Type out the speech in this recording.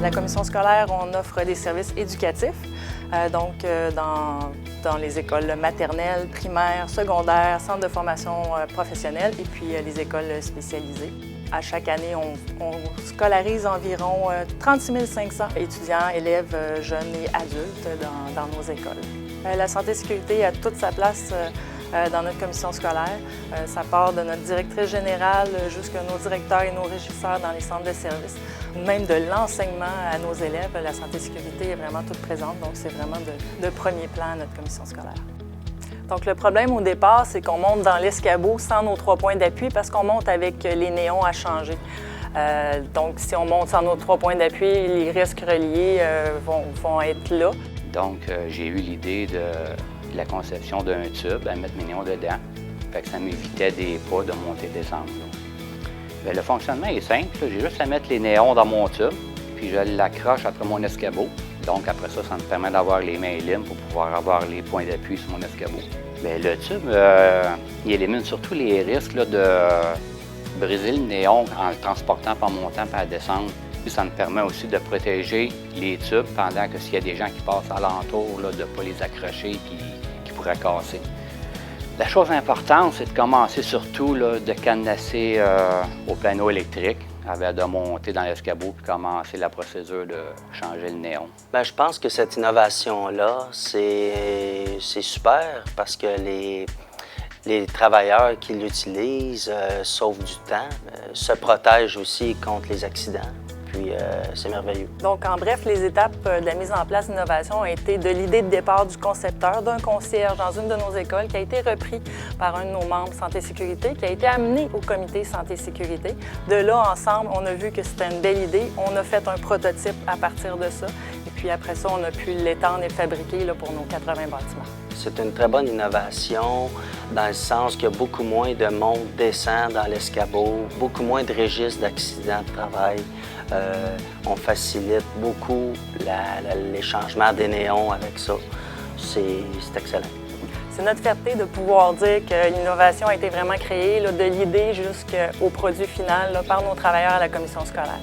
la commission scolaire, on offre des services éducatifs, dans les écoles maternelles, primaires, secondaires, centres de formation professionnelle et puis les écoles spécialisées. À chaque année, on scolarise environ 36 500 étudiants, élèves, jeunes et adultes dans nos écoles. La santé et sécurité a toute sa place dans notre commission scolaire. Ça part de notre directrice générale jusqu'à nos directeurs et nos régisseurs dans les centres de services. Même de l'enseignement à nos élèves, la santé et sécurité est vraiment toute présente, donc c'est vraiment de premier plan à notre commission scolaire. Donc le problème au départ, c'est qu'on monte dans l'escabeau sans nos 3 points d'appui parce qu'on monte avec les néons à changer. Donc si on monte sans nos 3 points d'appui, les risques reliés vont être là. Donc j'ai eu l'idée de la conception d'un tube à mettre mes néons dedans. Fait que ça m'évitait des pas de monter et descendre. Bien, le fonctionnement est simple. J'ai juste à mettre les néons dans mon tube, puis je l'accroche après mon escabeau. Donc après ça, ça me permet d'avoir les mains libres pour pouvoir avoir les points d'appui sur mon escabeau. Bien, le tube, il élimine surtout les risques là, de briser le néon en le transportant par montant par descendre. Ça me permet aussi de protéger les tubes pendant que s'il y a des gens qui passent alentour, là, de ne pas les accrocher et qui pourraient casser. La chose importante, c'est de commencer surtout là, de cadenasser au panneau électrique avant de monter dans l'escabeau et commencer la procédure de changer le néon. Bien, je pense que cette innovation-là, c'est super parce que les travailleurs qui l'utilisent sauvent du temps, se protègent aussi contre les accidents. Puis c'est merveilleux. Donc, en bref, les étapes de la mise en place d'innovation ont été de l'idée de départ du concepteur, d'un concierge dans une de nos écoles, qui a été repris par un de nos membres Santé et Sécurité, qui a été amené au comité Santé et Sécurité. De là, ensemble, on a vu que c'était une belle idée. On a fait un prototype à partir de ça. Et puis après ça, on a pu l'étendre et le fabriquer là, pour nos 80 bâtiments. C'est une très bonne innovation dans le sens qu'il y a beaucoup moins de monte-descend dans l'escabeau, beaucoup moins de registres d'accidents de travail. On facilite beaucoup les changements des néons avec ça. C'est excellent. C'est notre fierté de pouvoir dire que l'innovation a été vraiment créée, là, de l'idée jusqu'au produit final là, par nos travailleurs à la commission scolaire.